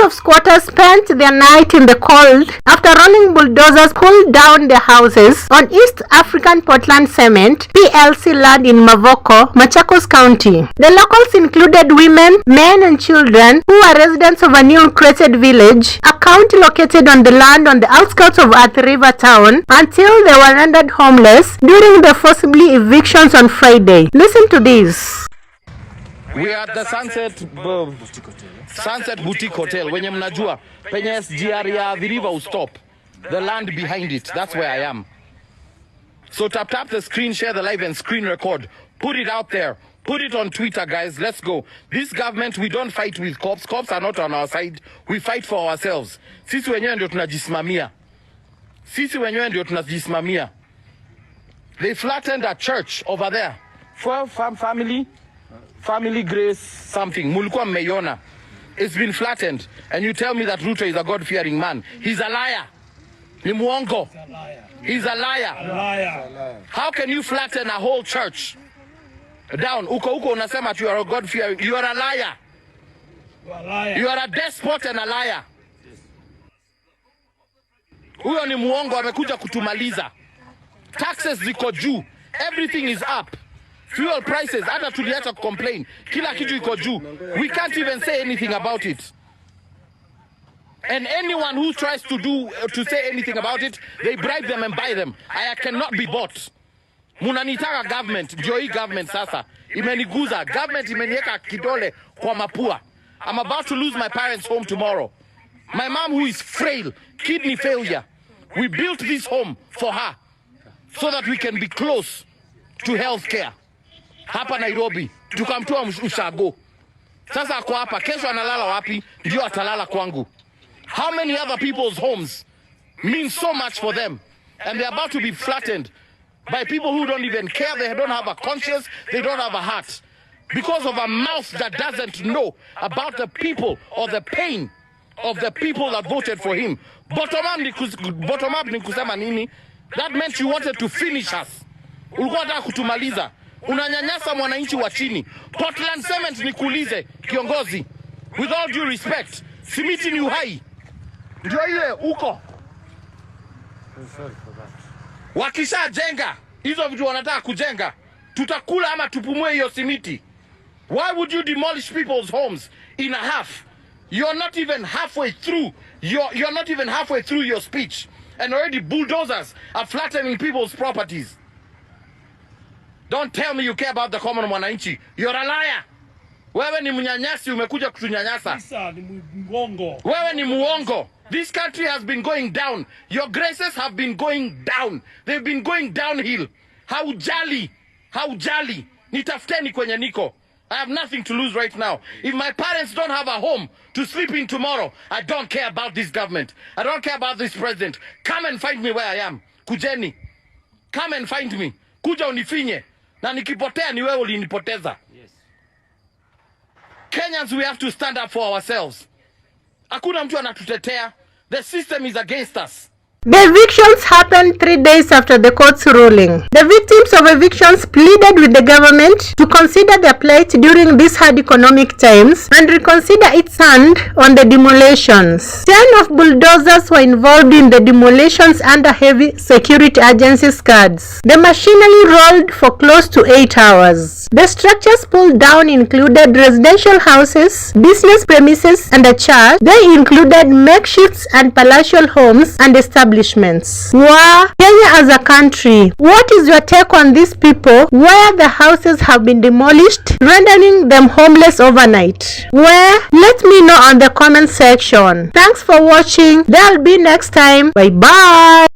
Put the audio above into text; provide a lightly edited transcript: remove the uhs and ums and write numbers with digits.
of squatters spent their night in the cold after rolling bulldozers pulled down their houses on East African Portland Cement PLC land in Mavoko, Machakos County. The locals included women, men and children who are residents of a new created village, a county located on the land on the outskirts of Athi River town, until they were rendered homeless during the forcibly evictions on Friday. Listen to this. We are at the Sunset Boutique Hotel. Wenye mnajua penye SGR ya the river will stop. The land behind it. That's where I am. So tap the screen, share the live and screen record. Put it out there. Put it on Twitter, guys. Let's go. This government, we don't fight with cops. Cops are not on our side. We fight for ourselves. Sisi wenyewe ndio tunajisimamia. They flattened a church over there. For family grace something. Mulikuwa mmeiona. It's been flattened. And you tell me that Ruto is a God-fearing man. He's a liar. Ni muongo. He's a liar. How can you flatten a whole church down? Uko unasema you are a God-fearing. You are a liar. You are a despot and a liar. Huyo ni muongo, amekuja kutumaliza. Taxes ziko juu. Everything is up. Fuel prices, hata tuliacha complain. Kila kitu iko juu. We can't even say anything about it. And anyone who tries to say anything about it, they bribe them and buy them. I cannot be bought. Munanitaka government, ndio hii government sasa. Imeniguza, government imeniweka kidole kwa mapua. I'm about to lose my parents' home tomorrow. My mom who is frail, kidney failure. We built this home for her so that we can be close to health care. Hapa Nairobi, tukamtoa ushago. Sasa ako hapa, kesho analala wapi? Ndio atalala kwangu. How many other people's homes mean so much for them? And they're about to be flattened by people who don't even care. They don't have a conscience. They don't have a heart. Because of a mouth that doesn't know about the people or the pain of the people that voted for him. Bottom up ni kusema nini? That meant you wanted to finish us. Ulikuwa unataka kutumaliza. Unanyanyasa mwananchi wa chini. Portland Cement nikuulize kiongozi. With all due respect, simiti ni uhai. Ndio ile uko. Wakisha jenga, hizo vitu wanataka kujenga, tutakula ama tupumue hiyo simiti. Why would you demolish people's homes in a half? You're not even halfway through. You're not even halfway through your speech. And already bulldozers are flattening people's properties. Don't tell me you care about the common mwananchi. You're a liar. Wewe ni mnyanyasi, umekuja kutunyanyasa. Wewe ni muongo. This country has been going down. Your graces have been going down. They've been going downhill. Haujali. Nitafuteni kwenye niko. I have nothing to lose right now. If my parents don't have a home to sleep in tomorrow, I don't care about this government. I don't care about this president. Come and find me where I am. Kujeni. Come and find me. Kuja unifinye. Na nikipotea ni wewe ulinipoteza. Yes. Kenyans, we have to stand up for ourselves. Hakuna mtu anatutetea. The system is against us. The evictions happened 3 days after the court's ruling. The victims of evictions pleaded with the government to consider their plight during these hard economic times and reconsider its hand on the demolitions. 10 of bulldozers were involved in the demolitions under heavy security agency guards. The machinery rolled for close to 8 hours. The structures pulled down included residential houses, business premises, and a church. They included makeshifts and palatial homes and establishments. Kenya as a country, what is your take on these people where the houses have been demolished, rendering them homeless overnight? Let me know on the comment section. Thanks for watching. There'll be next time. Bye bye.